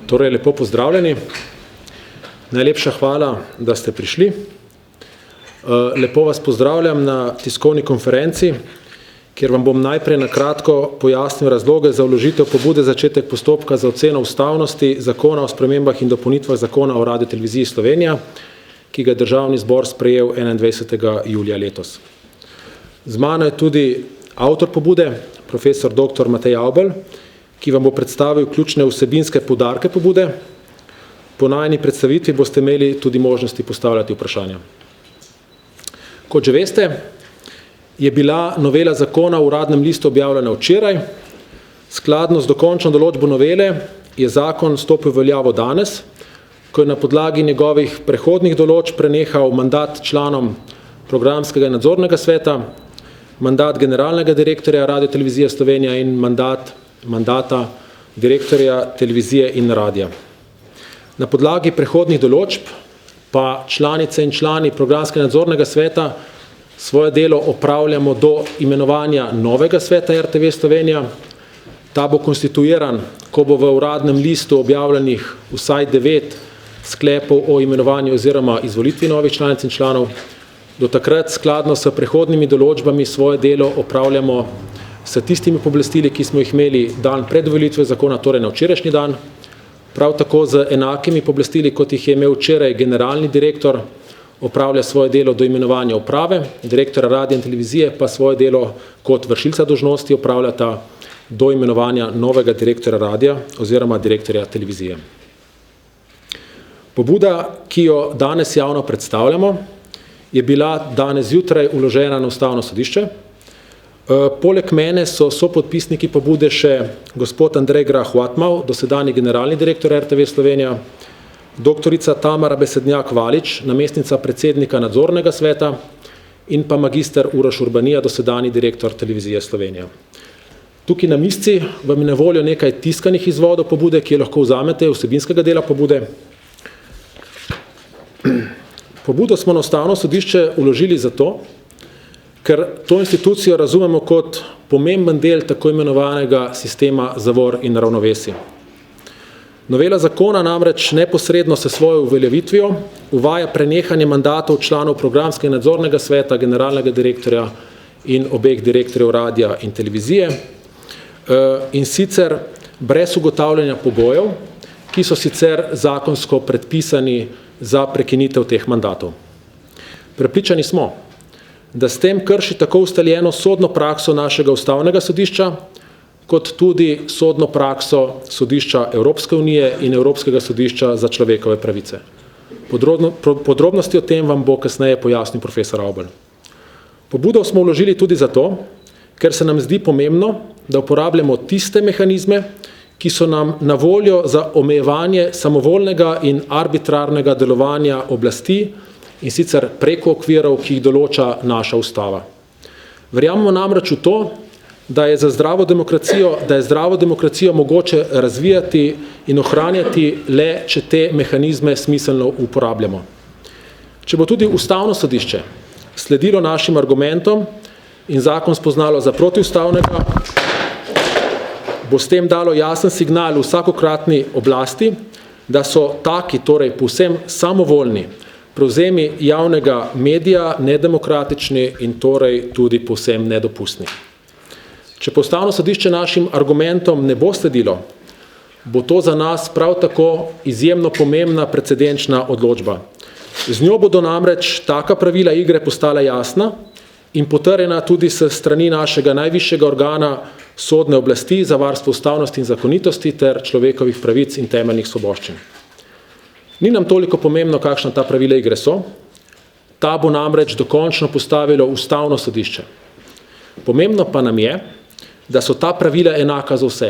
Torej, lepo pozdravljeni. Najlepša hvala, da ste prišli. Lepo vas pozdravljam na tiskovni konferenci, kjer vam bom najprej na kratko pojasnil razloge za vložitev pobude začetek postopka za oceno ustavnosti Zakona o spremembah in dopolnitvah Zakona o Radioteleviziji Slovenija, ki ga je Državni zbor sprejel 21. julija letos. Z mano je tudi avtor pobude, profesor dr. Matej Avbelj, ki vam bo predstavil ključne vsebinske poudarke pobude. Po najini predstavitvi boste imeli tudi možnosti postavljati vprašanja. Kot že veste, je bila novela zakona v Uradnem listu objavljena včeraj. Skladno z dokončno določbo novele je zakon stopil v veljavo danes, ko je na podlagi njegovih prehodnih določb prenehal mandat članom programskega in nadzornega sveta, mandat generalnega direktorja Radiotelevizije Slovenija in mandata direktorja televizije in radija. Na podlagi prehodnih določb pa članice in člani programskega nadzornega sveta svoje delo opravljamo do imenovanja novega sveta RTV Slovenija. Ta bo konstituiran, ko bo v Uradnem listu objavljenih vsaj 9 sklepov o imenovanju oziroma izvolitvi novih članic in članov. Do takrat skladno s prehodnimi določbami svoje delo opravljamo s tistimi pooblastili, ki smo jih imeli dan pred uveljavitvijo zakona, torej na včerajšnji dan, prav tako z enakimi pooblastili, kot jih je imel včeraj generalni direktor, opravlja svoje delo do imenovanja uprave, direktora radija in televizije pa svoje delo kot vršilca dolžnosti opravljata do imenovanja novega direktora radija oziroma direktorja televizije. Pobuda, ki jo danes javno predstavljamo, je bila danes zjutraj vložena na Ustavno sodišče. Poleg mene so sopodpisniki pobude še gospod Andrej Grah Whatmau, dosedanji generalni direktor RTV Slovenija, doktorica Tamara Besednjak-Valič, namestnica predsednika nadzornega sveta in pa magister Uroš Urbanija, dosedanji direktor Televizije Slovenija. Tukaj na misci vam je na voljo nekaj tiskanih izvodov pobude, ki jo lahko vzamete vsebinskega dela pobude. Pobudo smo na Ustavno sodišče vložili zato, ker to institucijo razumemo kot pomemben del tako imenovanega sistema zavor in ravnovesij. Novela zakona namreč neposredno s svojo uveljavitvijo uvaja prenehanje mandatov članov programskega nadzornega sveta, generalnega direktorja in obeh direktorjev radija in televizije, in sicer brez ugotavljanja pogojev, ki so sicer zakonsko predpisani za prekinitev teh mandatov. Prepričani smo, da s tem krši tako ustaljeno sodno prakso našega Ustavnega sodišča, kot tudi sodno prakso sodišča Evropske unije in Evropskega sodišča za človekove pravice. Podrobnosti o tem vam bo kasneje pojasnil profesor Avbelj. Pobudo smo vložili tudi zato, ker se nam zdi pomembno, da uporabljamo tiste mehanizme, ki so nam na voljo za omejevanje samovoljnega in arbitrarnega delovanja oblasti, in sicer preko okvirov, ki jih določa naša ustava. Verjamemo namreč v to, da je zdravo demokracijo mogoče razvijati in ohranjati le, če te mehanizme smiselno uporabljamo. Če bo tudi Ustavno sodišče sledilo našim argumentom in zakon spoznalo za protiustavnega, bo s tem dalo jasen signal vsakokratni oblasti, da so taki, torej povsem samovoljni, prevzemi javnega medija nedemokratični in torej tudi povsem nedopustni. Če pa Ustavno sodišče našim argumentom ne bo sledilo, bo to za nas prav tako izjemno pomembna precedenčna odločba. Z njo bodo namreč taka pravila igre postala jasna in potrjena tudi s strani našega najvišjega organa sodne oblasti za varstvo ustavnosti in zakonitosti ter človekovih pravic in temeljnih svoboščin. Ni nam toliko pomembno, kakšna ta pravila igre so, ta bo namreč dokončno postavilo Ustavno sodišče. Pomembno pa nam je, da so ta pravila enaka za vse,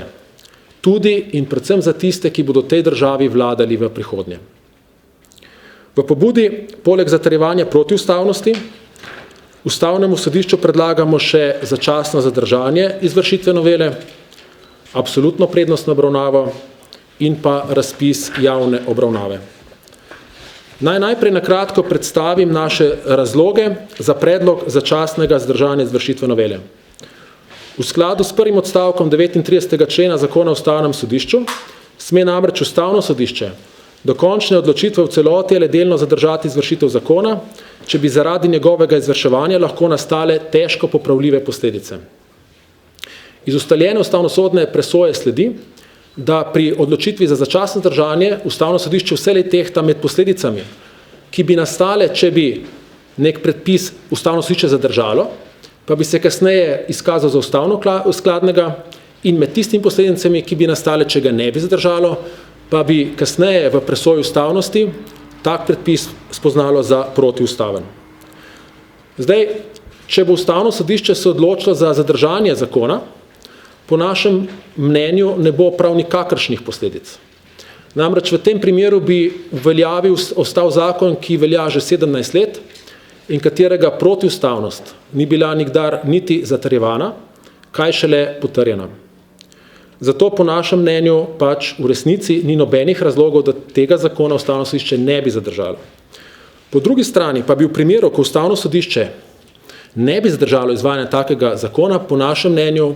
tudi in predvsem za tiste, ki bodo tej državi vladali v prihodnje. V pobudi, poleg zatrjevanja protiustavnosti, Ustavnemu sodišču predlagamo še začasno zadržanje izvršitve novele, absolutno prednostno obravnavo in pa razpis javne obravnave. Naj najprej na kratko predstavim naše razloge za predlog začasnega zadržanja izvršitve novele. V skladu s prvim odstavkom 39. člena Zakona o Ustavnem sodišču Sme namreč Ustavno sodišče do končne odločitve v celoti ali delno zadržati izvršitev zakona, če bi zaradi njegovega izvrševanja lahko nastale težko popravljive posledice. Iz ustaljene ustavnosodne presoje sledi, da pri odločitvi za začasno zadržanje Ustavno sodišče vselej tehta med posledicami, ki bi nastale, če bi nek predpis Ustavno sodišče zadržalo, pa bi se kasneje izkazal za ustavno skladnega, in med tistimi posledicami, ki bi nastale, če ga ne bi zadržalo, pa bi kasneje v presoji ustavnosti tak predpis spoznalo za protiustaven. Zdaj, če bo Ustavno sodišče se odločilo za zadržanje zakona, po našem mnenju ne bo prav nikakršnih posledic. Namreč v tem primeru bi veljavi ostal zakon, ki velja že 17 let in katerega protiustavnost ni bila nikdar niti zatrjevana, kaj šele potrjena. Zato po našem mnenju pač v resnici ni nobenih razlogov, da tega zakona Ustavno sodišče ne bi zadržalo. Po drugi strani pa bi v primeru, ko Ustavno sodišče ne bi zadržalo izvajanja takega zakona, po našem mnenju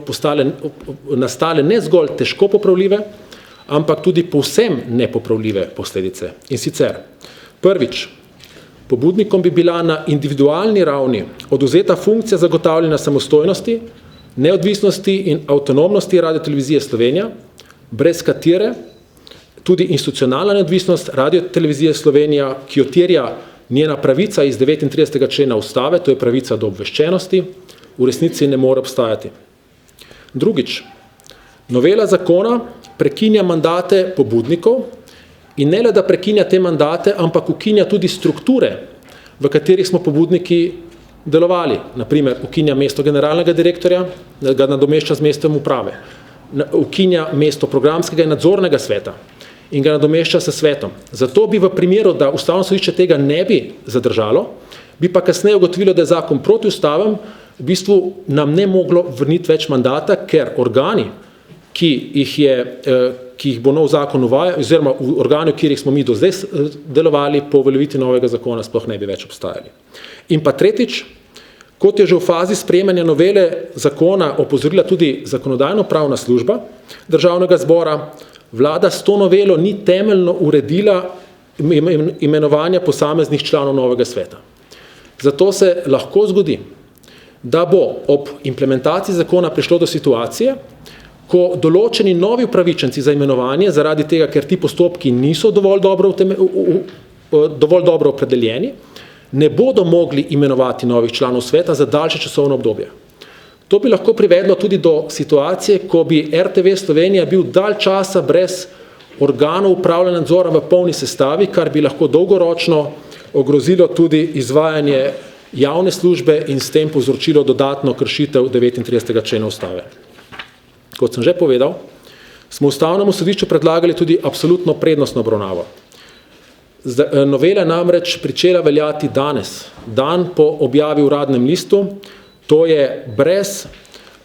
nastale ne zgolj težko popravljive, ampak tudi povsem nepopravljive posledice. In sicer, prvič, pobudnikom bi bila na individualni ravni odvzeta funkcija zagotavljanja samostojnosti, neodvisnosti in avtonomnosti Radiotelevizije Slovenija, brez katere tudi institucionalna neodvisnost Radiotelevizije Slovenija, ki jo terja njena pravica iz 39. člena Ustave, to je pravica do obveščenosti, v resnici ne more obstajati. Drugič, novela zakona prekinja mandate pobudnikov in ne le, da prekinja te mandate, ampak ukinja tudi strukture, v katerih smo pobudniki delovali. Naprimer, ukinja mesto generalnega direktorja, ga nadomešča z mestom uprave. Ukinja mesto programskega in nadzornega sveta in ga nadomešča s svetom. Zato bi v primeru, da Ustavno sodišče tega ne bi zadržalo, bi pa kasneje ugotovilo, da je zakon protiustaven, v bistvu nam ne moglo vrniti več mandata, ker organi, ki jih bo nov zakon uvajal, oziroma organi, v katerih smo mi do zdaj delovali, po uveljavitvi novega zakona sploh ne bi več obstajali. In pa tretjič, kot je že v fazi sprejemanja novele zakona opozorila tudi zakonodajno-pravna služba Državnega zbora, vlada s to novelo ni temeljno uredila imenovanja posameznih članov novega sveta. Zato se lahko zgodi, da bo ob implementaciji zakona prišlo do situacije, ko določeni novi upravičenci za imenovanje, zaradi tega, ker ti postopki niso dovolj dobro opredeljeni, ne bodo mogli imenovati novih članov sveta za daljše časovno obdobje. To bi lahko privedlo tudi do situacije, ko bi RTV Slovenija bil dalj časa brez organov upravljanja nadzora v polni sestavi, kar bi lahko dolgoročno ogrozilo tudi izvajanje javne službe in s tem povzročilo dodatno kršitev 39. člena Ustave. Kot sem že povedal, smo Ustavnemu sodišču predlagali tudi absolutno prednostno obravnavo. Novela namreč pričela veljati danes, dan po objavi v Uradnem listu, to je brez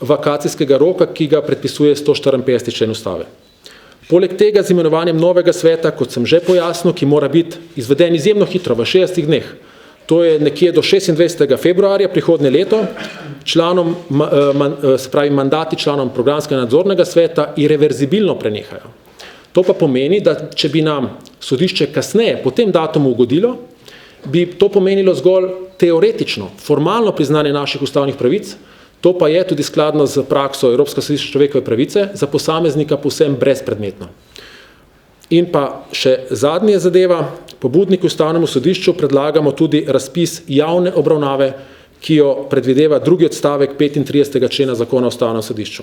vakacijskega roka, ki ga predpisuje 154. člen Ustave. Poleg tega z imenovanjem novega sveta, kot sem že pojasnil, ki mora biti izveden izjemno hitro, v 60 dneh, to je nekje do 26. februarja prihodnje leto, mandati članom programskega nadzornega sveta irreverzibilno prenehajo. To pa pomeni, da če bi nam sodišče kasneje po tem datumu ugodilo, bi to pomenilo zgolj teoretično, formalno priznanje naših ustavnih pravic, to pa je tudi skladno z prakso Evropskega sodišča človekove pravice za posameznika povsem brezpredmetno. In pa še zadnja zadeva, pobudniku Ustavnemu sodišču predlagamo tudi razpis javne obravnave, ki jo predvideva drugi odstavek 35. člena Zakona o Ustavnem sodišču.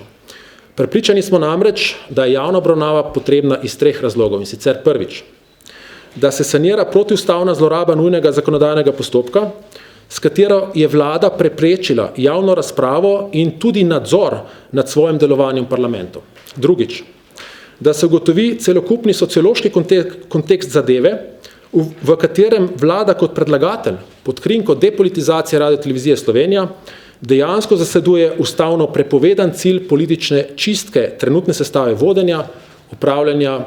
Prepričani smo namreč, da je javna obravnava potrebna iz 3 razlogov, in sicer prvič, da se sanira protiustavna zloraba nujnega zakonodajnega postopka, s katero je vlada preprečila javno razpravo in tudi nadzor nad svojim delovanjem v parlamentu. Drugič, da se ugotovi celokupni sociološki kontekst zadeve, v katerem vlada kot predlagatelj pod krinko depolitizacije Radiotelevizije Slovenija dejansko zasleduje ustavno prepovedan cilj politične čistke trenutne sestave vodenja, upravljanja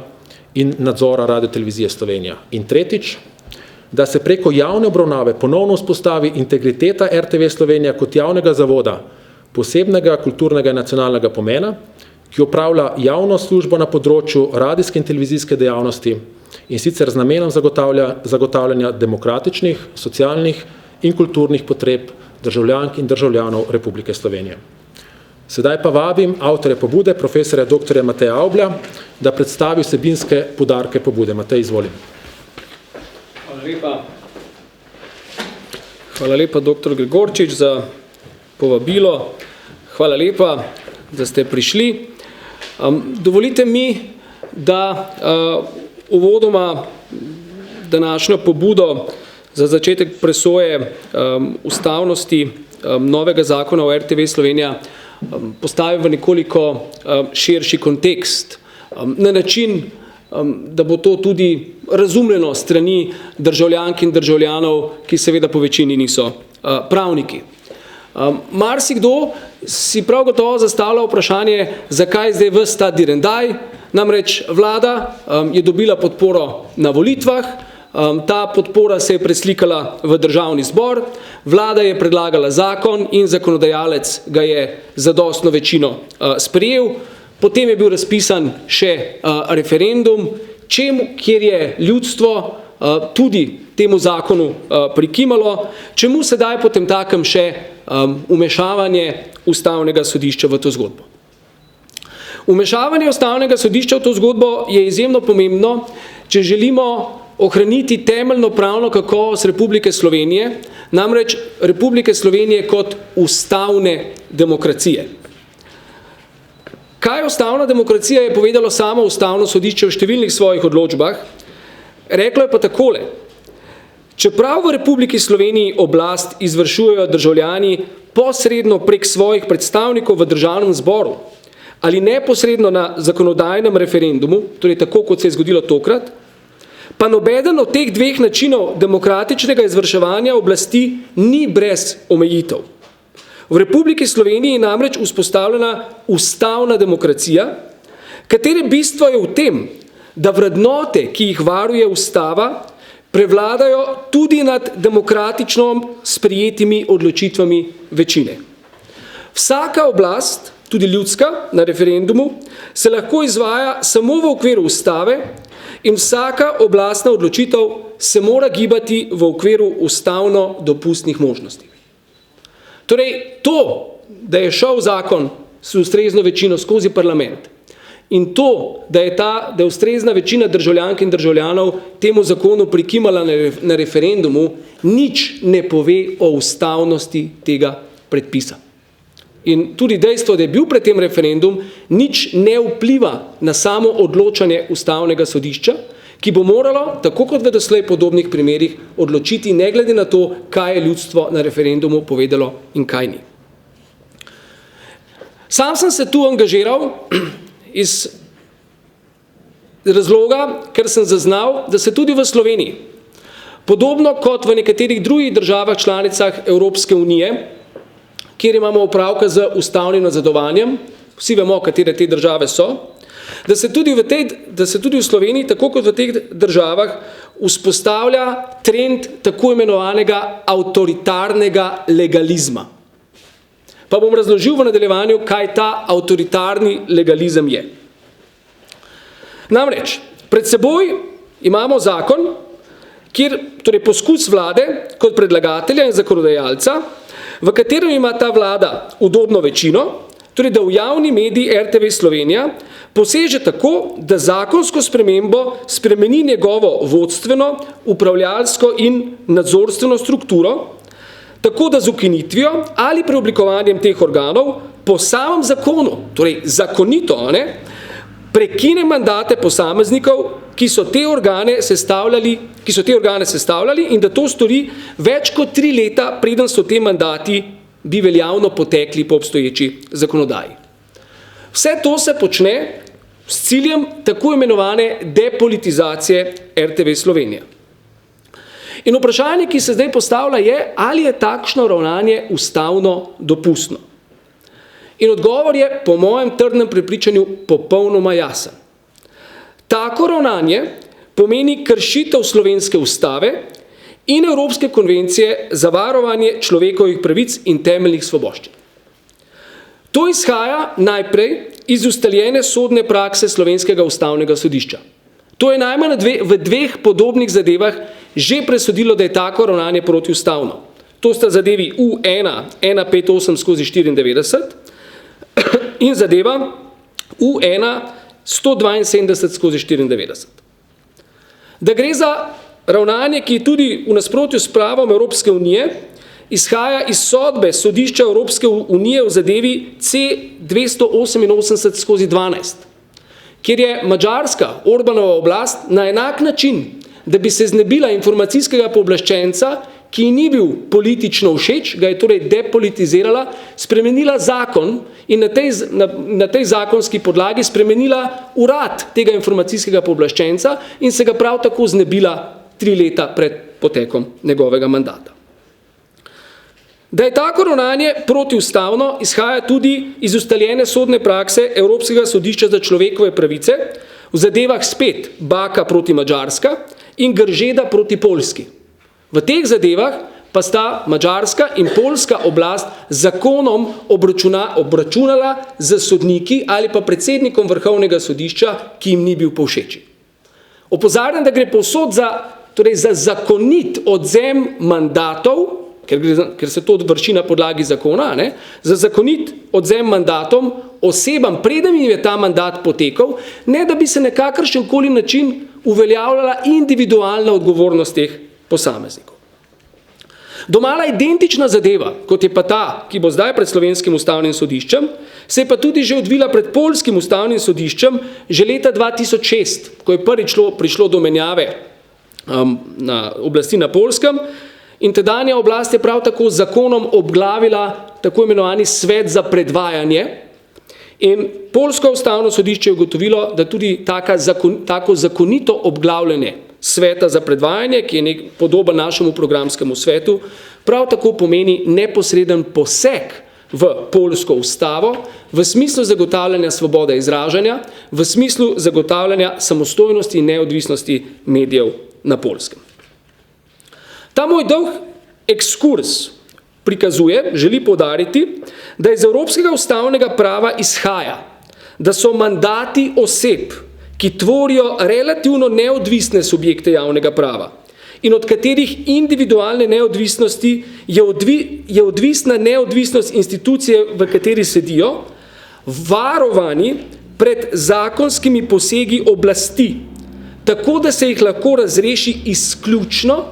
in nadzora Radiotelevizije Slovenija. In tretjič, da se preko javne obravnave ponovno vzpostavi integriteta RTV Slovenija kot javnega zavoda posebnega kulturnega in nacionalnega pomena, ki opravlja javno službo na področju radijske in televizijske dejavnosti in sicer z namenom zagotavljanja demokratičnih, socialnih in kulturnih potreb državljank in državljanov Republike Slovenije. Sedaj pa vabim avtorja pobude, profesorja dr. Mateja Avblja, da predstavi vsebinske poudarke pobude. Matej, izvolim. Hvala lepa. Hvala lepa, dr. Gregorčič, za povabilo. Hvala lepa, da ste prišli. Dovolite mi, da uvodoma današnjo pobudo za začetek presoje ustavnosti novega zakona o RTV Slovenija postavim v nekoliko širši kontekst, na način, da bo to tudi razumljeno strani državljank in državljanov, ki seveda po večini niso pravniki. Marsikdo si prav gotovo zastavlja vprašanje, zakaj zdaj ves ta direndaj, namreč vlada je dobila podporo na volitvah, ta podpora se je preslikala v državni zbor, vlada je predlagala zakon in zakonodajalec ga je zadostno večino sprejel, potem je bil razpisan še referendum, kjer je ljudstvo tudi temu zakonu prikimalo, čemu sedaj potem takem še vmešavanje Ustavnega sodišča v to zgodbo. Vmešavanje Ustavnega sodišča v to zgodbo je izjemno pomembno, če želimo ohraniti temeljno pravno kakovost Republike Slovenije, namreč Republike Slovenije kot ustavne demokracije. Kaj ustavna demokracija je povedalo samo Ustavno sodišče v številnih svojih odločbah? Reklo je pa takole: čeprav v Republiki Sloveniji oblast izvršujejo državljani posredno prek svojih predstavnikov v državnem zboru ali neposredno na zakonodajnem referendumu, torej tako, kot se je zgodilo tokrat, pa nobeden od teh dveh načinov demokratičnega izvrševanja oblasti ni brez omejitev. V Republiki Sloveniji je namreč vzpostavljena ustavna demokracija, katere bistvo je v tem, da vrednote, ki jih varuje ustava, prevladajo tudi nad demokratično sprejetimi odločitvami večine. Vsaka oblast, tudi ljudska, na referendumu, se lahko izvaja samo v okviru ustave in vsaka oblastna odločitev se mora gibati v okviru ustavno dopustnih možnosti. Torej, to, da je šel zakon s ustrezno večino skozi parlament in to, da je ustrezna večina državljank in državljanov temu zakonu prikimala na referendumu, nič ne pove o ustavnosti tega predpisa. In tudi dejstvo, da je bil pred tem referendum, nič ne vpliva na samo odločanje Ustavnega sodišča, ki bo moralo, tako kot v doslej podobnih primerih, odločiti ne glede na to, kaj je ljudstvo na referendumu povedalo in kaj ni. Sam sem se tu angažiral iz razloga, ker sem zaznal, da se tudi v Sloveniji, podobno kot v nekaterih drugih državah članicah Evropske unije, kjer imamo opravka z ustavnim nazadovanjem, vsi vemo, katere te države so, da se tudi v Sloveniji, tako kot v teh državah, vzpostavlja trend tako imenovanega avtoritarnega legalizma. Pa bom razložil v nadaljevanju, kaj ta avtoritarni legalizem je. Namreč, pred seboj imamo zakon, kjer torej poskus vlade kot predlagatelja in zakonodajalca, v katerem ima ta vlada udobno večino, torej da v javni mediji RTV Slovenija poseže tako, da zakonsko spremembo spremeni njegovo vodstveno, upravljalsko in nadzorstveno strukturo, tako da z ukinitvijo ali preoblikovanjem teh organov po samem zakonu, torej zakonito, prekine mandate posameznikov, ki so te organe sestavljali in da to stori več kot 3 leta, preden so te mandati bi veljavno potekli po obstoječi zakonodaji. Vse to se počne s ciljem tako imenovane depolitizacije RTV Slovenija. In vprašanje, ki se zdaj postavlja, je, ali je takšno ravnanje ustavno dopustno. In odgovor je, po mojem trdnem prepričanju, popolnoma jasen. Tako ravnanje pomeni kršitev slovenske ustave in Evropske konvencije za varovanje človekovih pravic in temeljnih svoboščin. To izhaja najprej iz ustaljene sodne prakse Slovenskega ustavnega sodišča. To je najmanj v dveh podobnih zadevah že presodilo, da je tako ravnanje protiustavno. To sta zadevi U1-158/94 in zadeva U1-172/94. Da gre za ravnanje, ki je tudi v nasprotju s pravom Evropske unije, izhaja iz sodbe sodišča Evropske unije v zadevi C288/12, kjer je madžarska Orbanova oblast na enak način, da bi se znebila informacijskega pooblaščenca, ki ni bil politično všeč, ga je torej depolitizirala, spremenila zakon in na tej zakonski podlagi spremenila urad tega informacijskega pooblaščenca in se ga prav tako znebila 3 leta pred potekom njegovega mandata. Da je tako ravnanje protiustavno, izhaja tudi iz ustaljene sodne prakse Evropskega sodišča za človekove pravice v zadevah spet Baka proti Madžarska in Gržeda proti Poljski. V teh zadevah pa sta madžarska in poljska oblast zakonom obračunala z sodniki ali pa predsednikom Vrhovnega sodišča, ki jim ni bil povšeči. Opozarjam, da gre povsod za zakonit odvzem mandatov, ker se to vrši na podlagi zakona, za zakonit odvzem mandatom osebam, preden jim je ta mandat potekal, ne da bi se na kakršenkoli način uveljavljala individualna odgovornost teh posameznikov. Domala identična zadeva, kot je pa ta, ki bo zdaj pred Slovenskim ustavnim sodiščem, se je pa tudi že odvila pred Poljskim ustavnim sodiščem že leta 2006, ko je prvič prišlo do menjave na oblasti na Poljskem, in tedanja oblast je prav tako z zakonom obglavila tako imenovani svet za predvajanje in Poljsko ustavno sodišče je ugotovilo, da tudi tako zakonito obglavljanje sveta za predvajanje, ki je podoben našemu programskemu svetu, prav tako pomeni neposreden poseg v poljsko ustavo, v smislu zagotavljanja svobode izražanja, v smislu zagotavljanja samostojnosti in neodvisnosti medijev na Poljskem. Ta moj dolg ekskurs prikazuje, želi poudariti, da iz evropskega ustavnega prava izhaja, da so mandati oseb, ki tvorijo relativno neodvisne subjekte javnega prava in od katerih individualne neodvisnosti je odvisna neodvisnost institucije, v kateri sedijo, varovani pred zakonskimi posegi oblasti, tako da se jih lahko razreši izključno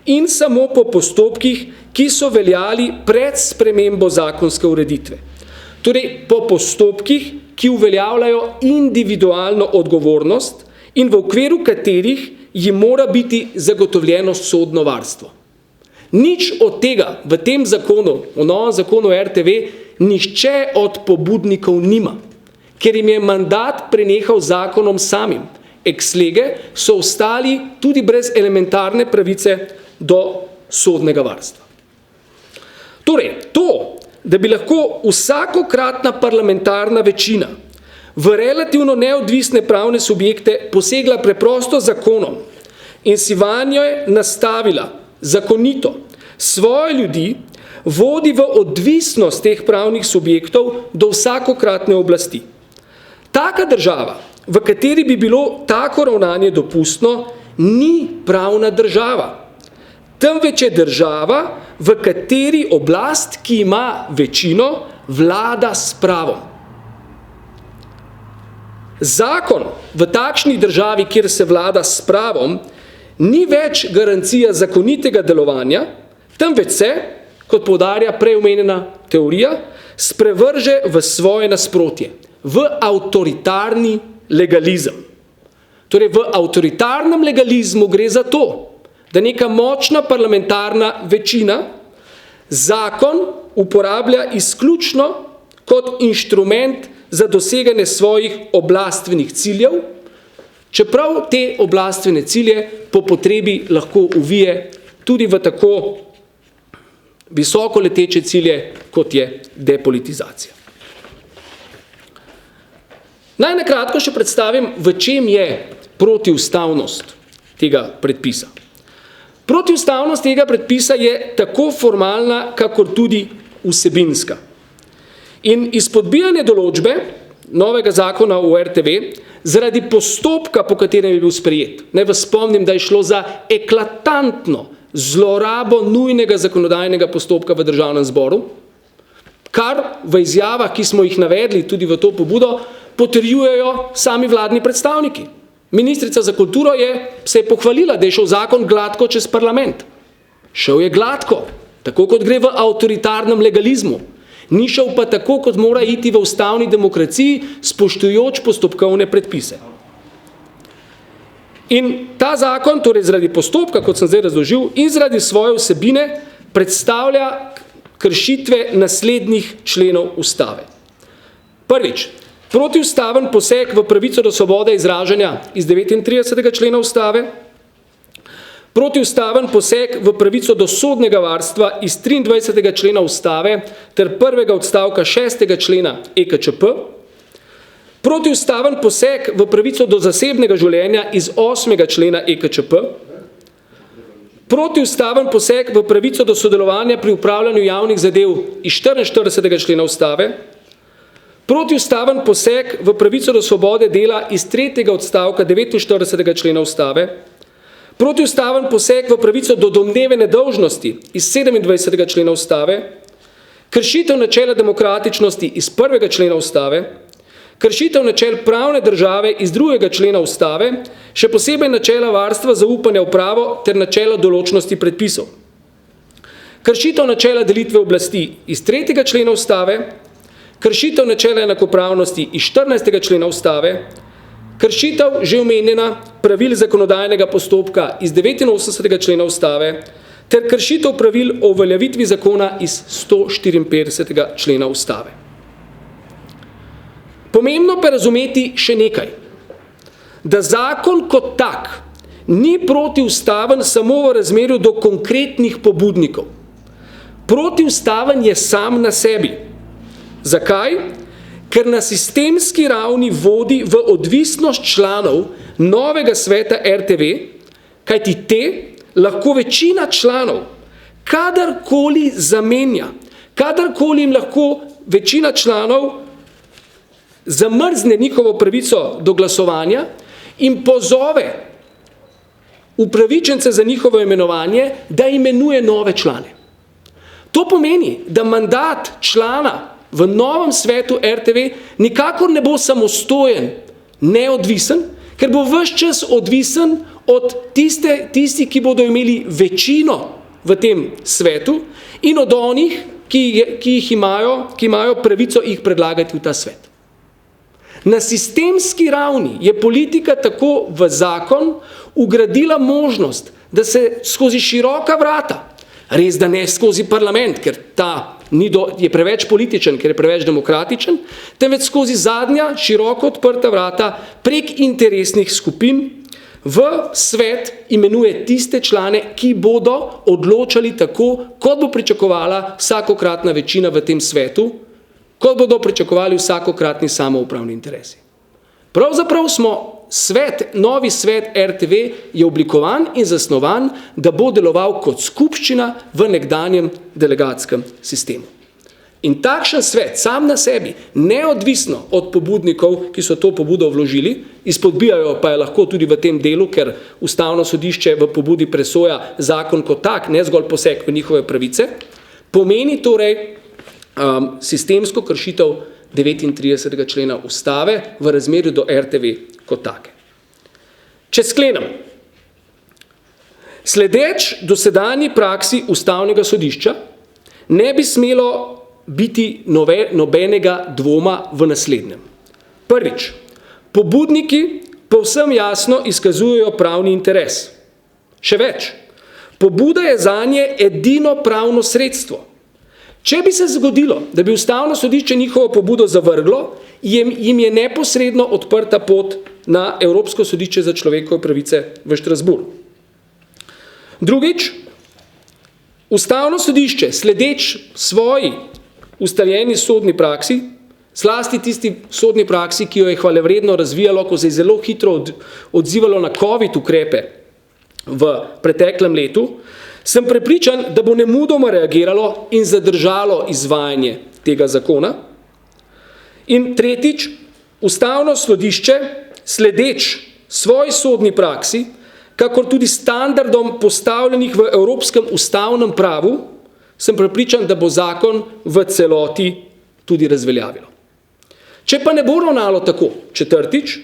in samo po postopkih, ki so veljali pred spremembo zakonske ureditve. Torej po postopkih, ki uveljavljajo individualno odgovornost in v okviru katerih jim mora biti zagotovljeno sodno varstvo. Nič od tega v tem zakonu, v novem zakonu RTV, nihče od pobudnikov nima, ker jim je mandat prenehal zakonom samim. Ex lege so ostali tudi brez elementarne pravice do sodnega varstva. Torej, to, da bi lahko vsakokratna parlamentarna večina v relativno neodvisne pravne subjekte posegla preprosto zakonom in si vanje nastavila zakonito svoje ljudi, vodi v odvisnost teh pravnih subjektov do vsakokratne oblasti. Taka država, v kateri bi bilo tako ravnanje dopustno, ni pravna država, temveč je država, v kateri oblast, ki ima večino, vlada s pravom. Zakon v takšni državi, kjer se vlada s pravom, ni več garancija zakonitega delovanja, temveč se, kot poudarja prej omenjena teorija, sprevrže v svoje nasprotje, v avtoritarni legalizem. Torej, v avtoritarnem legalizmu gre za to, da neka močna parlamentarna večina zakon uporablja izključno kot inštrument za doseganje svojih oblastvenih ciljev, čeprav te oblastvene cilje po potrebi lahko uvije tudi v tako visoko leteče cilje, kot je depolitizacija. Naj na kratko še predstavim, v čem je protiustavnost tega predpisa. Protiustavnost tega predpisa je tako formalna, kakor tudi vsebinska. In izpodbijanje določbe novega zakona o RTV zaradi postopka, po katerem je bil sprejet. Naj vas spomnim, da je šlo za eklatantno zlorabo nujnega zakonodajnega postopka v Državnem zboru, kar v izjavah, ki smo jih navedli tudi v to pobudo, potrjujejo sami vladni predstavniki. Ministrica za kulturo se je pohvalila, da je šel zakon gladko čez parlament. Šel je gladko, tako kot gre v avtoritarnem legalizmu. Ni šel pa tako, kot mora iti v ustavni demokraciji, spoštujoč postopkovne predpise. In ta zakon, torej zaradi postopka, kot sem zdaj razložil, in zaradi svoje vsebine, predstavlja kršitve naslednjih členov ustave. Prvič, protiustaven poseg v pravico do svobode izražanja iz 39. člena ustave, protiustaven poseg v pravico do sodnega varstva iz 23. člena ustave ter prvega odstavka 6. člena EKČP, protiustaven poseg v pravico do zasebnega življenja iz 8. člena EKČP, protiustaven poseg v pravico do sodelovanja pri upravljanju javnih zadev iz 44. člena ustave, protiustaven poseg v pravico do svobode dela iz 3. odstavka 49. člena ustave, protiustaven poseg v pravico do domneve nedolžnosti iz 27. člena ustave, kršitev načela demokratičnosti iz 1. člena ustave, kršitev načel pravne države iz 2. člena ustave, še posebej načela varstva zaupanja v pravo ter načela določnosti predpisov. Kršitev načela delitve oblasti iz 3. člena ustave, kršitev načela enakopravnosti iz 14. člena ustave, kršitev že omenjena pravil zakonodajnega postopka iz 89. člena ustave ter kršitev pravil o uveljavitvi zakona iz 154. člena ustave. Pomembno pa razumeti še nekaj, da zakon kot tak ni protiustaven samo v razmerju do konkretnih pobudnikov. Protiustaven je sam na sebi. Zakaj? Ker na sistemski ravni vodi v odvisnost članov novega sveta RTV, kajti te lahko večina članov kadarkoli zamenja, kadarkoli jim lahko večina članov zamrzne njihovo pravico do glasovanja in pozove upravičence za njihovo imenovanje, da imenuje nove člane. To pomeni, da mandat člana v novem svetu RTV nikakor ne bo samostojen, neodvisen, ker bo ves čas odvisen od tistih, ki bodo imeli večino v tem svetu in od onih, ki imajo pravico jih predlagati v ta svet. Na sistemski ravni je politika tako v zakon ugradila možnost, da se skozi široka vrata, res da ne skozi parlament, ker ta je preveč političen, ker je preveč demokratičen, temveč skozi zadnja široko odprta vrata prek interesnih skupin v svet imenuje tiste člane, ki bodo odločali tako, kot bo pričakovala vsakokratna večina v tem svetu, kot bodo pričakovali vsakokratni samoupravni interesi. Pravzaprav novi svet RTV je oblikovan in zasnovan, da bo deloval kot skupščina v nekdanjem delegatskem sistemu. In takšen svet, sam na sebi, neodvisno od pobudnikov, ki so to pobudo vložili, izpodbijajo pa je lahko tudi v tem delu, ker Ustavno sodišče v pobudi presoja zakon kot tak, ne zgolj poseg v njihove pravice, pomeni torej sistemsko kršitev 39. člena ustave v razmerju do RTV kot take. Če sklenem, sledeč dosedanji praksi Ustavnega sodišča ne bi smelo biti nobenega dvoma v naslednjem. Prvič, pobudniki povsem jasno izkazujejo pravni interes. Še več, pobuda je zanje edino pravno sredstvo. Če bi se zgodilo, da bi Ustavno sodišče njihovo pobudo zavrglo, jim je neposredno odprta pot na Evropsko sodišče za človekove pravice v Štrasburgu. Drugič, Ustavno sodišče, sledeč svoji ustaljeni sodni praksi, zlasti tisti sodni praksi, ki jo je hvalevredno razvijalo, ko se je zelo hitro odzivalo na COVID ukrepe v preteklem letu, sem prepričan, da bo nemudoma reagiralo in zadržalo izvajanje tega zakona. In tretjič, Ustavno sodišče, sledeč svoji sodni praksi, kakor tudi standardom postavljenih v Evropskem ustavnem pravu, sem prepričan, da bo zakon v celoti tudi razveljavilo. Če pa ne bo ravnalo tako, četrtič,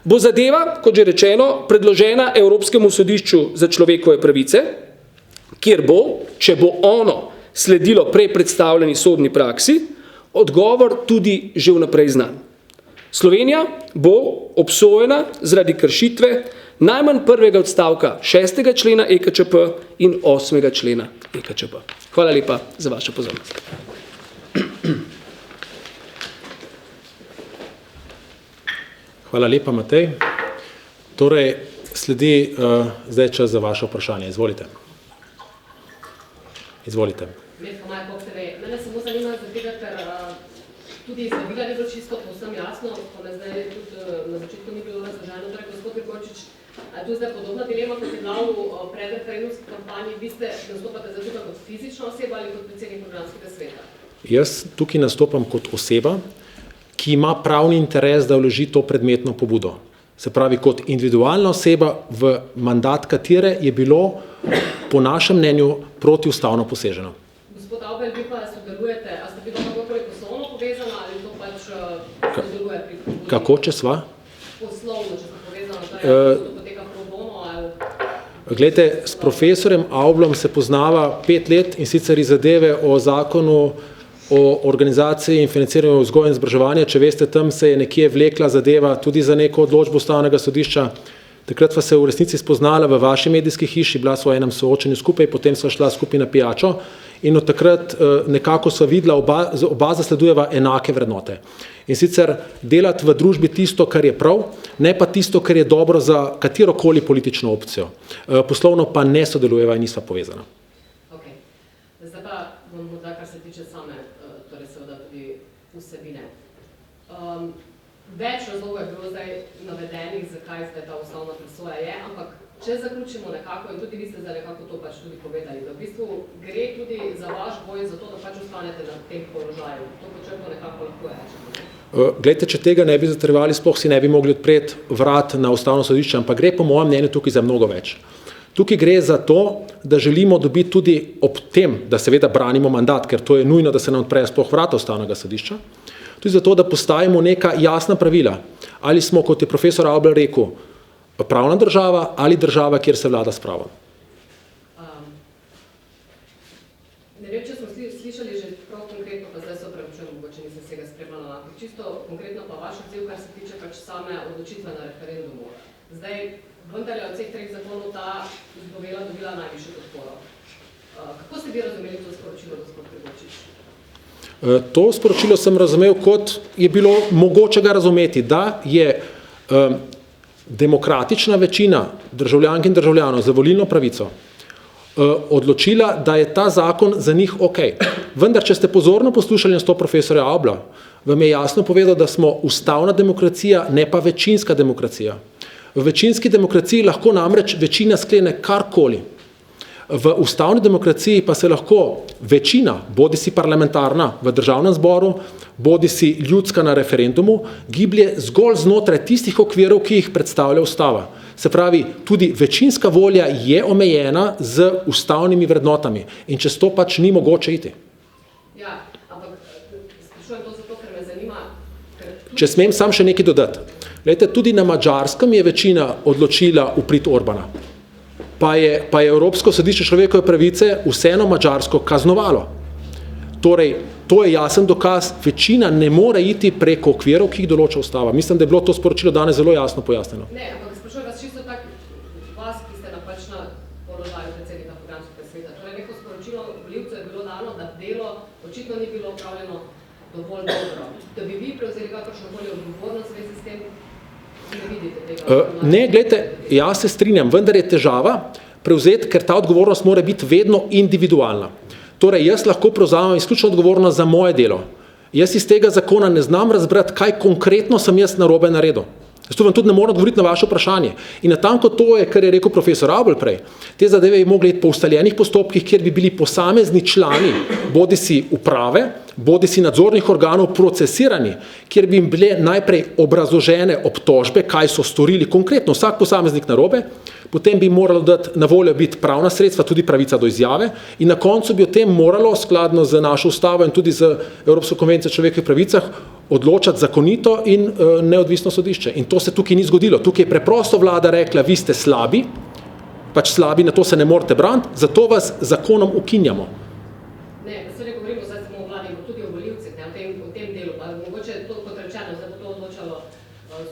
bo zadeva, kot že rečeno, predložena Evropskemu sodišču za človekove pravice, kjer bo, če bo ono sledilo prej predstavljeni sodni praksi, odgovor tudi že vnaprej znan. Slovenija bo obsojena zaradi kršitve najmanj prvega odstavka 6. člena EKČP in 8. člena EKČP. Hvala lepa za vašo pozornost. Hvala lepa, Matej. Torej, sledi zdaj čas za vaše vprašanje. Izvolite. Izvolite. Mene samo zanima za tega, ker tudi izvedila ni bilo čisto povsem jasno, pa me zdaj tudi na začetku ni bilo razloženo. Torej, gospod Gregorčič, tu zdaj podobna dilema, kot je bila v predreferendumski kampanji, vi ste nastopate zdaj tukaj kot fizična oseba ali kot predsednik programskega sveta? Jaz tukaj nastopam kot oseba, ki ima pravni interes, da vloži to predmetno pobudo. Se pravi, kot individualna oseba, v mandat katere je bilo po našem mnenju protiustavno poseženo. Gospod Avbelj, vi pa sodelujete, a ste bili kakorkoli poslovno povezana ali to pač sodeluje pri pobudi? Kako, če sva? Poslovno, če ste povezana, to poteka pro bono ali... Glejte, s profesorjem Avblom se poznava 5 let in sicer iz zadeve o zakonu o organizaciji in financiranju vzgoje in izobraževanja. Če veste, tam se je nekje vlekla zadeva tudi za neko odločbo Ustavnega sodišča. Takrat sva se v resnici spoznala v vaši medijski hiši, bila sva v enem soočenju skupaj, potem sva šla skupaj na pijačo in od takrat nekako sva videla, oba zasledujeva enake vrednote. In sicer delati v družbi tisto, kar je prav, ne pa tisto, kar je dobro za katerokoli politično opcijo. Poslovno pa ne sodelujeva in nisva povezana. Ok. Zdaj pa bom morda, kar se tiče same, torej seveda tudi vsebine. Več razlogov je bilo zdaj navedenih, zakaj zdaj ta ustavna presoja je, ampak če zaključimo nekako, in tudi vi ste zdaj nekako to pač tudi povedali, da v bistvu gre tudi za vaš boj za to, da pač ostanete na tem položaju. To počrto nekako lahko rečemo. Glejte, če tega ne bi zatrjevali, sploh si ne bi mogli odpreti vrat na ustavno sodišče, ampak gre po mojem mnenju tukaj za mnogo več. Tukaj gre za to, da želimo dobiti tudi ob tem, da seveda branimo mandat, ker to je nujno, da se nam odprejo sploh vrata ustavnega sodišča, tudi zato, da postavimo neka jasna pravila. Ali smo, kot je profesor Avbelj rekel, pravna država ali država, kjer se vlada s pravom. Ne vem, če smo slišali že prav konkretno, pa zdaj se opravičujem, mogoče nisem vsega spremljala, ampak čisto konkretno pa vaš odziv, kar se tiče pač same odločitve na referendumu. Zdaj, vendar je od vseh 3 zakonov ta novela dobila najvišjo podporo. Kako ste vi razumeli to sporočilo, gospod Gregorčič? To sporočilo sem razumel, kot je bilo mogoče ga razumeti, da je demokratična večina državljank in državljanov za volilno pravico odločila, da je ta zakon za njih ok. Vendar, če ste pozorno poslušali nastop profesorja Avbla, vam je jasno povedal, da smo ustavna demokracija, ne pa večinska demokracija. V večinski demokraciji lahko namreč večina sklene karkoli. V ustavni demokraciji pa se lahko večina, bodi si parlamentarna v državnem zboru, bodi si ljudska na referendumu, giblje zgolj znotraj tistih okvirov, ki jih predstavlja ustava. Se pravi, tudi večinska volja je omejena z ustavnimi vrednotami in čez to pač ni mogoče iti. Ja, ampak sprašujem to zato, ker me zanima... Če smem sam še nekaj dodati. Glejte, tudi na Madžarskem je večina odločila v prid Orbana. Pa je Evropsko sodišče človekove pravice vseeno Madžarsko kaznovalo. Torej, to je jasen dokaz, večina ne more iti preko okvirov, ki jih določa ustava. Mislim, da je bilo to sporočilo danes zelo jasno pojasnjeno. Ne, ampak sprašujem vas čisto tak, vas, ki ste pač na položaju predsednika programskega sveta. Torej, neko sporočilo volivcev je bilo dano, da delo očitno ni bilo opravljeno dovolj dobro. Da bi vi prevzeli kakršnokoli odgovornost v zvezi s tem, ne vidite tega? Ne, gledajte, jaz se strinjam, vendar je težava prevzeti, ker ta odgovornost mora biti vedno individualna. Torej, jaz lahko prevzamem izključno odgovornost za moje delo. Jaz iz tega zakona ne znam razbrati, kaj konkretno sem jaz narobe naredil. Jaz tu vam tudi ne moram odgovoriti na vaše vprašanje. In natanko to je, kar je rekel profesor Avbelj prej. Te zadeve bi mogli iti po ustaljenih postopkih, kjer bi bili posamezni člani, bodi si uprave bodi si nadzornih organov procesirani, kjer bi jim bile najprej obrazložene obtožbe, kaj so storili konkretno vsak posameznik narobe, potem bi moralo dati na voljo biti pravna sredstva, tudi pravica do izjave in na koncu bi o tem moralo skladno z našo ustavo in tudi z Evropsko konvencijo o človekovih pravicah odločati zakonito in neodvisno sodišče. In to se tukaj ni zgodilo. Tukaj je preprosto vlada rekla, vi ste slabi, pač slabi, na to se ne morete braniti, zato vas zakonom ukinjamo. Ne, da se ne govorimo zdaj samo o vladi, tudi o volivcih, ne, o tem delu, pa mogoče to kot rečeno, zdaj bo to odločalo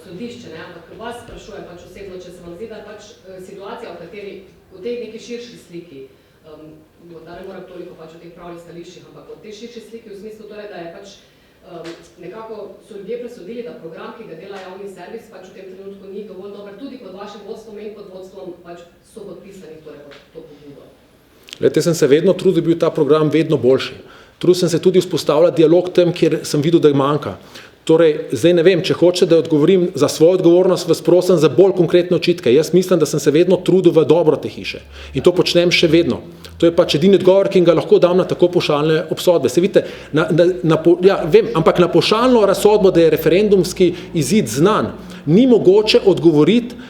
sodišče, ne, ampak vas sprašujem pač osebno, če se vam zdi, da pač situacija, v kateri, v tej neki širši sliki, da ne moram toliko pač o teh pravnih stališčih, ampak v tej širši sliki v smislu torej, da je pač nekako so ljudje presodili, da program, ki ga dela javni servis, pač v tem trenutku ni dovolj dober, tudi pod vašim vodstvom in pod vodstvom pač so podpisani torej pod to pobudo. Glede, sem se vedno trudil, da bi bil ta program vedno boljši. Trudil sem se tudi vzpostavljati dialog tam, kjer sem videl, da manjka. Torej, zdaj ne vem, če hoče, da odgovorim za svojo odgovornost, vas prosim za bolj konkretne očitke. Jaz mislim, da sem se vedno trudil v dobro te hiše. In to počnem še vedno. To je pač edini odgovor, ki ga lahko dam na tako pavšalne obsodbe. Se vidite, vem, ampak na pavšalno razsodbo, da je referendumski izid znan, ni mogoče odgovoriti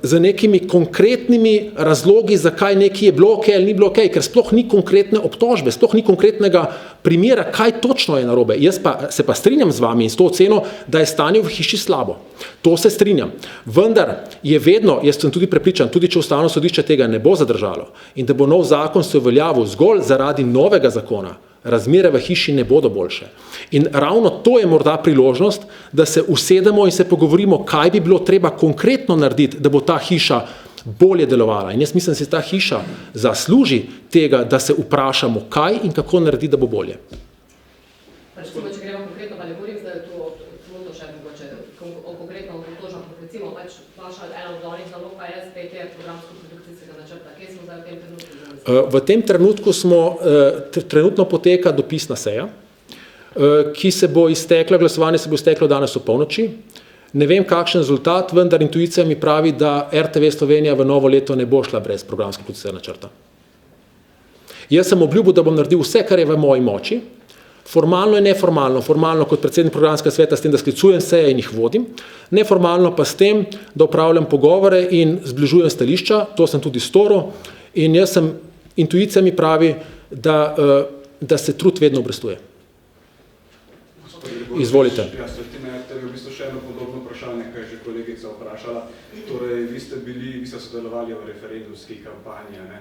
z nekimi konkretnimi razlogi, zakaj nekaj je bilo okej ali ni bilo okej, ker sploh ni konkretne obtožbe, sploh ni konkretnega primera, kaj točno je narobe. Jaz pa se strinjam z vami in s to oceno, da je stanje v hiši slabo. To se strinjam. Vendar je vedno, jaz sem tudi prepričan, tudi če Ustavno sodišče tega ne bo zadržalo in da bo nov zakon se uveljavil zgolj zaradi novega zakona, razmere v hiši ne bodo boljše. In ravno to je morda priložnost, da se usedemo in se pogovorimo, kaj bi bilo treba konkretno narediti, da bo ta hiša bolje delovala. In jaz mislim, da se ta hiša zasluži tega, da se vprašamo, kaj in kako narediti, da bo bolje. Recimo, če gremo konkretno, pa ne govorim zdaj to še mogoče o konkretno obtožbah, recimo pač vaša ena od glavnih nalog pa je sprejetje programsko-produkcijskega načrta. Kje smo zdaj v tem trenutku? V tem trenutku trenutno poteka dopisna seja, ki se bo iztekla, glasovanje se bo izteklo danes ob polnoči. Ne vem, kakšen rezultat, vendar intuicija mi pravi, da RTV Slovenija v novo leto ne bo šla brez programsko-produkcijskega načrta. Jaz sem obljubil, da bom naredil vse, kar je v moji moči, formalno in neformalno, formalno kot predsednik programskega sveta s tem, da sklicujem seje in jih vodim, neformalno pa s tem, da opravljam pogovore in zbližujem stališča, to sem tudi storil in intuicija mi pravi, da se trud vedno obrestuje. Izvolite. Ja, Svetina, v bistvu še eno podobno vprašanje, kaj je že kolegica vprašala. Torej, vi ste sodelovali v referendumski kampanji, ne?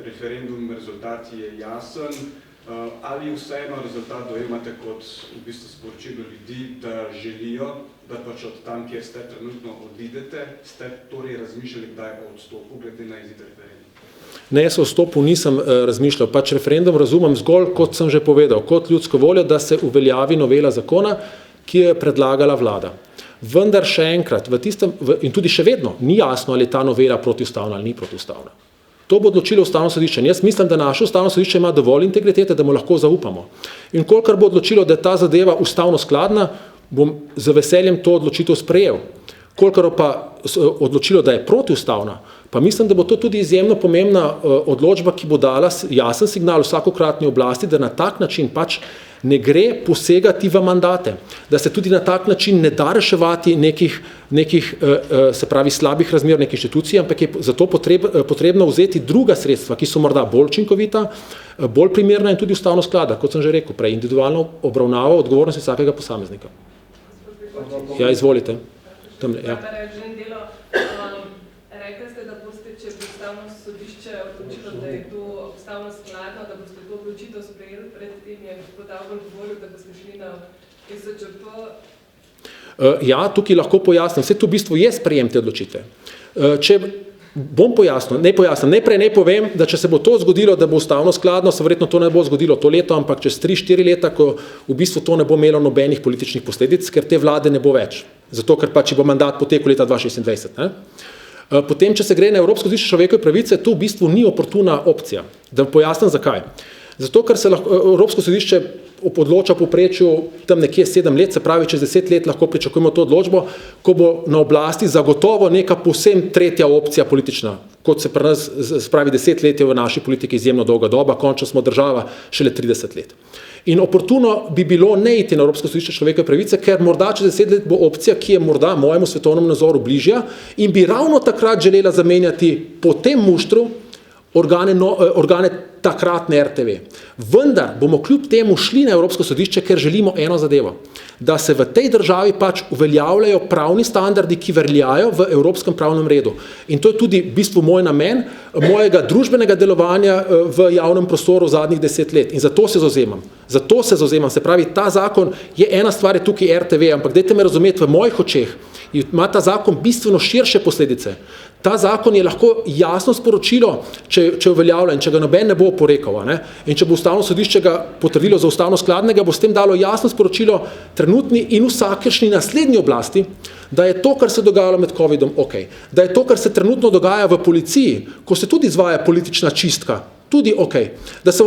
Referendum, rezultat je jasen, ali vseeno rezultat dojemate kot v bistvu sporočilo ljudi, da želijo, da pač od tam, kjer ste trenutno odidete, ste torej razmišljali, kdaj o odstopu, glede na izid referenduma? Ne, jaz o vstopu nisem razmišljal. Pač referendum razumem zgolj, kot sem že povedal, kot ljudsko voljo, da se uveljavi novela zakona, ki jo je predlagala vlada. Vendar še enkrat, in tudi še vedno, ni jasno, ali je ta novela protiustavna ali ni protiustavna. To bo odločilo Ustavno sodišče. Jaz mislim, da naše Ustavno sodišče ima dovolj integritete, da mu lahko zaupamo. In kolikor bo odločilo, da je ta zadeva ustavno skladna, bom z veseljem to odločitev sprejel. Kolikor pa odločilo, da je protiustavna, pa mislim, da bo to tudi izjemno pomembna odločba, ki bo dala jasen signal vsakokratni oblasti, da na tak način pač ne gre posegati v mandate, da se tudi na tak način ne da reševati nekih se pravi slabih razmer nekih inštitucij, ampak je zato potrebno vzeti druga sredstva, ki so morda bolj učinkovita, bolj primerna in tudi ustavno sklada, kot sem že rekel prej, individualno obravnavo odgovornosti vsakega posameznika. Ja, izvolite. Tamle, ja. Rekli ste, da boste, če bi Ustavno sodišče odločilo, da je to ustavno skladno, da boste to odločitev sprejeli, predtem je gospod Avbel govoril, da boste šli na ESČP. Ja, tukaj lahko pojasnim. Vse to v bistvu je sprejem te odločitve. Če bom pojasnil, najprej ne povem, da če se bo to zgodilo, da bo ustavno skladno, se verjetno to ne bo zgodilo to leto, ampak čez 3-4 leta, ko v bistvu to ne bo imelo nobenih političnih posledic, ker te vlade ne bo več. Zato, ker pač bo mandat potekel leta 2026. Ne? Potem, če se gre na Evropsko sodišče človekove pravice, to v bistvu ni oportuna opcija. Da pojasnim zakaj. Zato, ker se lahko Evropsko sodišče odloča v povprečju tam nekje 7 let, se pravi, čez 10 let lahko pričakujemo to odločbo, ko bo na oblasti zagotovo neka povsem tretja opcija politična, kot se pri nas spravi 10 let je v naši politiki izjemno dolga doba, končno smo država šele 30 let. In oportuno bi bilo ne iti na Evropsko sodišče človekove pravice, ker morda čez 10 let bo opcija, ki je morda mojemu svetovnemu nazoru bližja in bi ravno takrat želela zamenjati po tem muštru organe takratne RTV. Vendar bomo kljub temu šli na Evropsko sodišče, ker želimo eno zadevo, da se v tej državi pač uveljavljajo pravni standardi, ki veljajo v evropskem pravnem redu. In to je tudi v bistvu moj namen, mojega družbenega delovanja v javnem prostoru zadnjih 10 let. In zato se zauzemam. Se pravi, ta zakon je ena stvar, je tukaj RTV, ampak dajte me razumeti, v mojih očeh ima ta zakon bistveno širše posledice. Ta zakon je lahko jasno sporočilo, če uveljavlja in če ga noben ne bo oporekal. In če bo Ustavno sodišče ga potrdilo za ustavno skladnega, bo s tem dalo jasno sporočilo trenutni in vsakršni naslednji oblasti, da je to, kar se dogajalo med covidom, ok. Da je to, kar se trenutno dogaja v policiji, ko se tudi izvaja politična čistka, tudi ok. Da se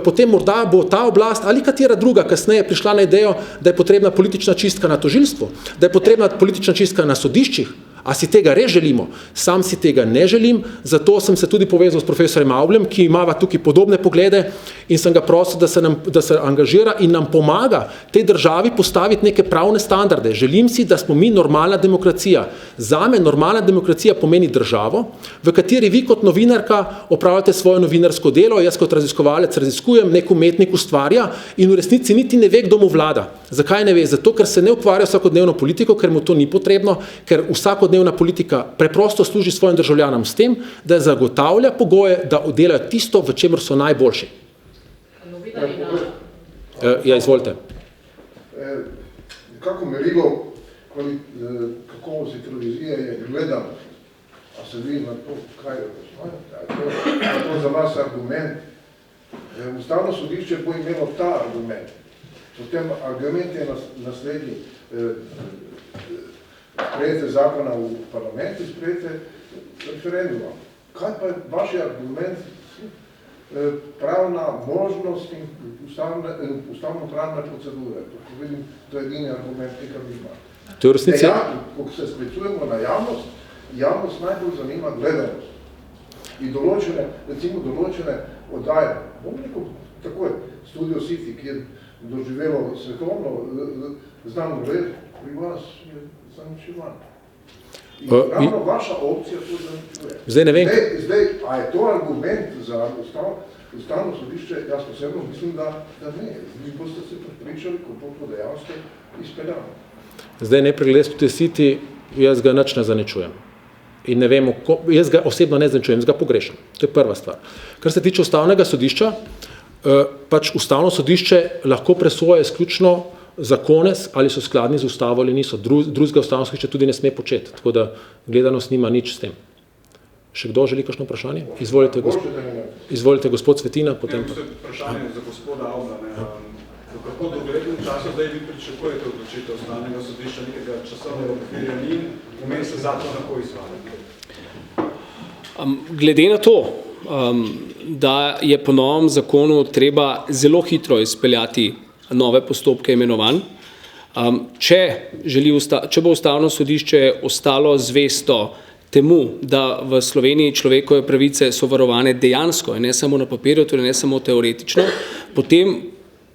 potem morda bo ta oblast ali katera druga kasneje prišla na idejo, da je potrebna politična čistka na tožilstvu, da je potrebna politična čistka na sodiščih. A si tega res želimo? Sam si tega ne želim, zato sem se tudi povezal s profesorjem Avbljem, ki imava tukaj podobne poglede in sem ga prosil, da se angažira in nam pomaga tej državi postaviti neke pravne standarde. Želim si, da smo mi normalna demokracija. Zame normalna demokracija pomeni državo, v kateri vi kot novinarka opravljate svoje novinarsko delo, jaz kot raziskovalec raziskujem, nek umetnik ustvarja in v resnici niti ne ve, kdo mu vlada. Zakaj ne ve? Zato, ker se ne ukvarja vsakodnevno politiko, ker mu to ni potrebno, ker vsakodnevna politika preprosto služi svojim državljanom s tem, da zagotavlja pogoje, da delajo tisto, v čemer so najboljši. Ja, izvolite. Kako merilo kakovosti televizije je gledanost? A se vi na to, kaj je to za vas argument? Ustavno sodišče bo imelo ta argument. Potem argument je naslednji. Sprejete zakona v parlamentu, sprejete referenduma. Kaj pa je vaš argument? Pravna možnost in ustavno-pravne procedure. To je edini argument, ki ga ima. To je resnici. Ko se sklicujemo na javnost najbolj zanima gledanost. In določene oddaje. Bom rekel, tako je Studio City, ki je doživelo svetovno znano red, pri vas je zaničevanje. In ravno vaša opcija to zaničuje. Zdaj ne vem. Zdaj, a je to argument za ustavno sodišče? Jaz posebno mislim, da ne. Vi boste se pripričali, kako to dejansko izpeljamo. Zdaj najprej glede Studio City, jaz ga nič ne zaničujem. In ne vem, jaz ga osebno ne zaničujem, jaz ga pogrešam. To je prva stvar. Kar se tiče ustavnega sodišča, pač ustavno sodišče lahko presoja izključno zakone, ali so skladni z ustavo ali niso. Drugega ustavno sodišče tudi ne sme početi, tako da gledanost nima nič s tem. Še kdo želi kakšno vprašanje? Izvolite, gospod Svetina. Potem vprašanje za gospoda Avblja. V kako dolgoletnem času zdaj vi pričakujete odločitev ustavnega sodišča, nekega časovnega okvirja ni, vmes se zakon lahko izvaja? Glede na to, da je po novem zakonu treba zelo hitro izpeljati nove postopke imenovanj, če bo ustavno sodišče ostalo zvesto temu, da v Sloveniji človekove pravice so varovane dejansko in ne samo na papirju, torej ne samo teoretično, potem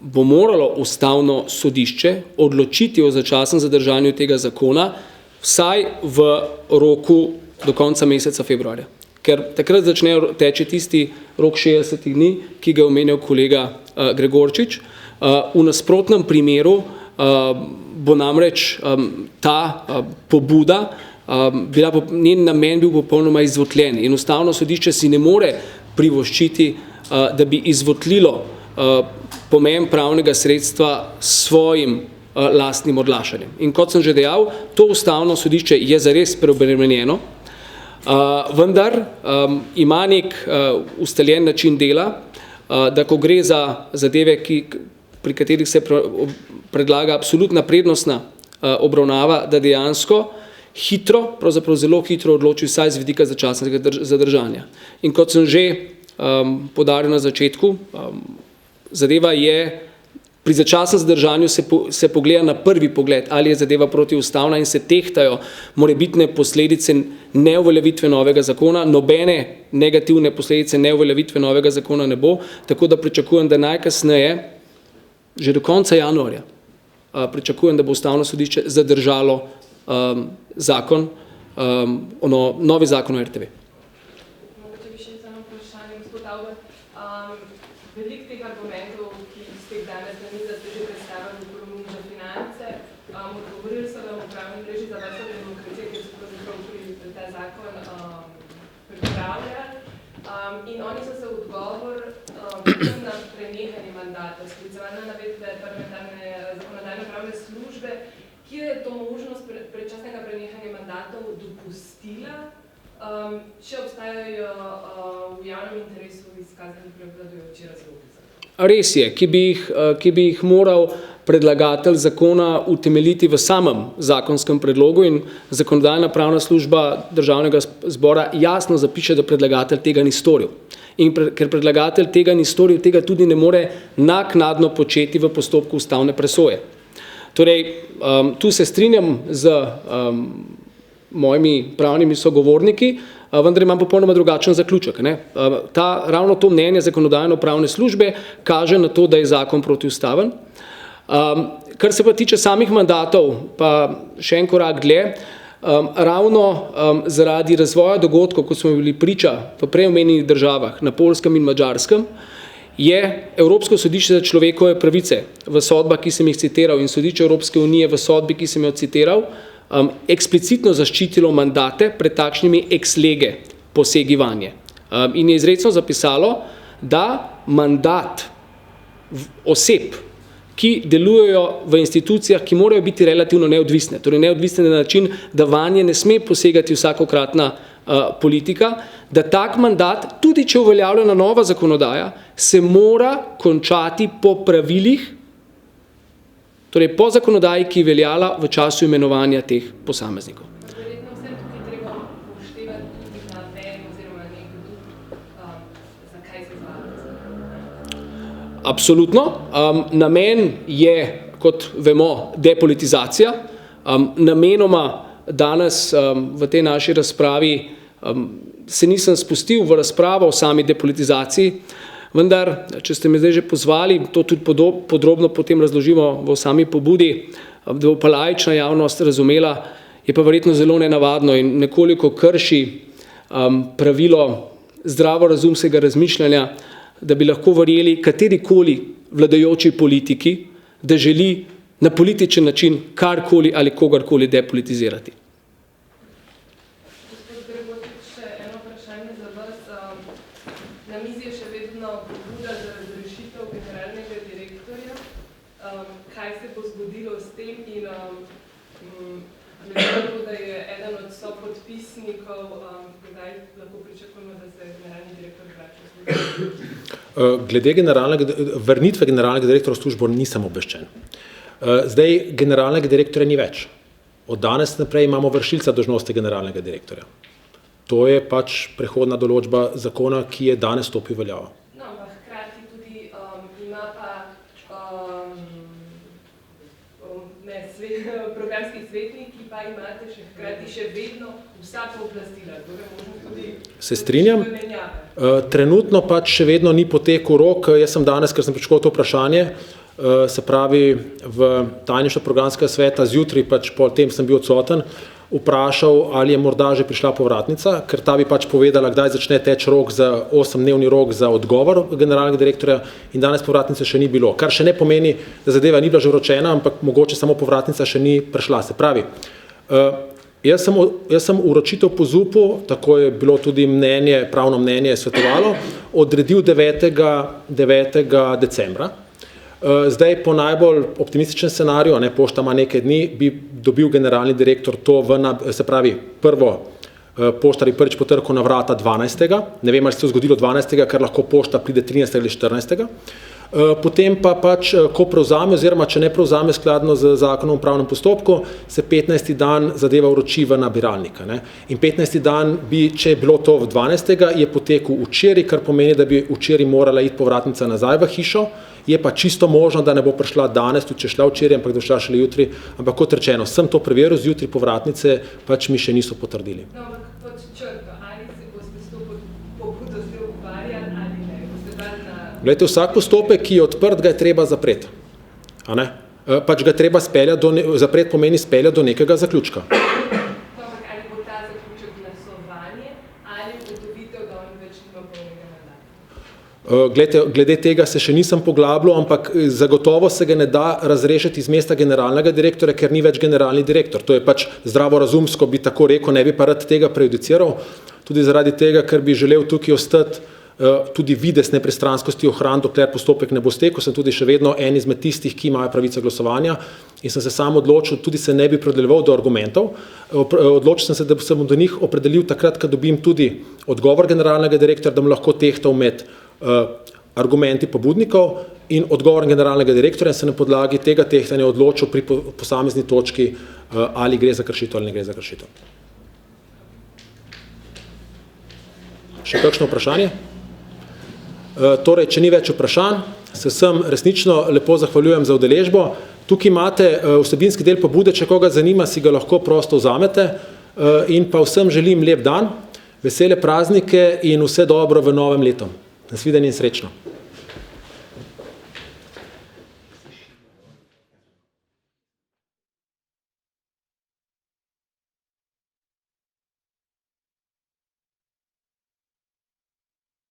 bo moralo ustavno sodišče odločiti o začasnem zadržanju tega zakona vsaj v roku do konca meseca februarja. Ker takrat začne teči tisti rok 60 dni, ki ga je omenil kolega Gregorčič. V nasprotnem primeru bo namreč ta pobuda, njen namen bil popolnoma izvotljen in ustavno sodišče si ne more privoščiti, da bi izvotlilo pomen pravnega sredstva svojim lastnim odlašanjem. In kot sem že dejal, to ustavno sodišče je zares preobremenjeno, vendar ima nek ustaljen način dela, da ko gre za zadeve, pri katerih se predlaga absolutna prednostna obravnava, da dejansko hitro, pravzaprav zelo hitro odloči vsaj z vidika začasnega zadržanja. In kot sem že poudaril na začetku, zadeva je, pri začasnem zadržanju se pogleda na prvi pogled, ali je zadeva protiustavna in se tehtajo morebitne posledice neuveljavitve novega zakona, nobene negativne posledice neuveljavitve novega zakona ne bo, tako da pričakujem, da najkasneje že do konca januarja pričakujem, da bo Ustavno sodišče zadržalo zakon, novi zakon o RTV. Mogoče bi še samo vprašanje, gospod Avber. Veliko teh argumentov, ki ste jih danes na mizi, ste že predstavili v kolumni za Finance, odgovorili so vam v Pravni mreži za varstvo demokracije, kjer so pravzaprav ta zakon pripravljali. In oni so se v odgovor na prenehanje mandata sklicevali na navedbe parlamentarne zakonodajno-pravne službe, ki je to možnost predčasnega prenehanja mandatov dopustila, če obstajajo v javnem interesu izkazani prevladujoči razlogi za to. Res je, ki bi jih moral predlagatelj zakona utemeljiti v samem zakonskem predlogu in zakonodajna pravna služba Državnega zbora jasno zapiše, da predlagatelj tega ni storil. In ker predlagatelj tega ni storil, tega tudi ne more naknadno početi v postopku ustavne presoje. Torej, tu se strinjam z mojimi pravnimi sogovorniki, vendar imam popolnoma drugačen zaključek. Ravno to mnenje zakonodajno-pravne službe kaže na to, da je zakon protiustaven. Kar se pa tiče samih mandatov, pa še en korak dlje, ravno zaradi razvoja dogodkov, kot smo bili priča v prej omenjenih državah, na Poljskem in Madžarskem, je Evropsko sodišče za človekove pravice v sodbah, ki sem jih citiral, in Sodišče Evropske unije v sodbi, ki sem jo citiral, eksplicitno zaščitilo mandate pred takšnimi ex lege posegi vanje. In je izrecno zapisalo, da mandat oseb, ki delujejo v institucijah, ki morajo biti relativno neodvisne, torej neodvisne na način, da vanje ne sme posegati vsakokratna politika, da tak mandat, tudi če uveljavljena nova zakonodaja, se mora končati po pravilih, torej po zakonodaji, ki je veljala v času imenovanja teh posameznikov. Verjetno vse tukaj treba upoštevati tudi namen oziroma nek duh, zakaj se izvaja. Absolutno. Namen je, kot vemo, depolitizacija. Namenoma danes v tej naši razpravi se nisem spustil v razpravo o sami depolitizaciji, vendar, če ste me zdaj že pozvali, to tudi podrobno potem razložimo v sami pobudi, da bo pa laična javnost razumela, je pa verjetno zelo nenavadno in nekoliko krši pravilo zdravorazumskega razmišljanja, da bi lahko verjeli katerikoli vladajoči politiki, da želi na političen način karkoli ali kogarkoli depolitizirati. Gospod Gregorčič, še eno vprašanje za vas. Na mizi je še vedno pobuda za razrešitev generalnega direktorja. Kaj se bo zgodilo s tem in glede na to, da je eden od sopodpisnikov, kdaj lahko pričakujemo, da se generalni direktor vrača v službo? Glede vrnitve generalnega direktorja v službo nisem obveščen. Zdaj generalnega direktorja ni več. Od danes naprej imamo vršilca dolžnosti generalnega direktorja. To je pač prehodna določba zakona, ki je danes stopil v veljavo. No, ampak hkrati tudi ima pa programski svetnik, ki pa imate hkrati še vedno vsa pooblastila. Torej možno tudi se strinjam. Trenutno pač še vedno ni potekel rok. Jaz sem danes, ker sem pričakoval to vprašanje, se pravi v tajništvu programskega sveta, zjutraj pač po tem sem bil odsoten, vprašal, ali je morda že prišla povratnica, ker ta bi pač povedala, kdaj začne teč rok za 8-dnevni rok za odgovor generalnega direktorja in danes povratnice še ni bilo. Kar še ne pomeni, da zadeva ni bila že vročena, ampak mogoče samo povratnica še ni prišla. Se pravi, jaz sem uročitev po ZUP-u, tako je bilo tudi mnenje, pravno mnenje svetovalo, odredil 9. decembra. Zdaj po najbolj optimističnem scenariju, pošta ima nekaj dni, bi dobil generalni direktor to se pravi prvo poštar je prvič potrkal na vrata 12. Ne vem, ali se to zgodilo 12. ker lahko pošta pride 13. ali 14. Potem pa pač, ko prevzame, oziroma če ne prevzame skladno z zakonom o upravnem postopku, se 15. dan zadeva vroči v nabiralnika. In 15. dan bi, če je bilo to v 12. je potekel včeraj, kar pomeni, da bi včeraj morala iti povratnica nazaj v hišo, je pa čisto možno, da ne bo prišla danes, tudi če šla včeraj, ampak da šla šele jutri, ampak kot rečeno, sem to preveril zjutraj, povratnice pač mi še niso potrdili. No, ampak pod črto, ali se boste s to pobudo zdaj ukvarjali ali ne? Glejte, vsak postopek, ki je odprt, ga je treba zapreti. A ne? Pač ga treba zapreti pomeni speljati do nekega zaključka. Ampak ali bo ta zaključek glasovanje ali ugotovitev, da on več nima polnega mandata? Glede tega se še nisem poglabljal, ampak zagotovo se ga ne da razrešiti iz mesta generalnega direktorja, ker ni več generalni direktor. To je pač zdravorazumsko, bi tako rekel, ne bi pa rad tega prejudiciral, tudi zaradi tega, ker bi želel tukaj ostati tudi videz nepristranskosti ohraniti, dokler postopek ne bo stekel. Sem tudi še vedno en izmed tistih, ki imajo pravico glasovanja in sem se sam odločil, tudi se ne bi predeljeval do argumentov. Odločil sem se, da sem do njih opredelil takrat, ko dobim tudi odgovor generalnega direktorja, da mu lahko tehtal med argumenti pobudnikov in odgovor generalnega direktorja in se na podlagi tega tehtanja odločil pri posamezni točki, ali gre za kršitev ali ne gre za kršitev. Še kakšno vprašanje? Torej, če ni več vprašanj, se vsem resnično lepo zahvaljujem za udeležbo. Tukaj imate vsebinski del pobude, če koga zanima, si ga lahko prosto vzamete in pa vsem želim lep dan, vesele praznike in vse dobro v novem letu. Nasvidenje in srečno.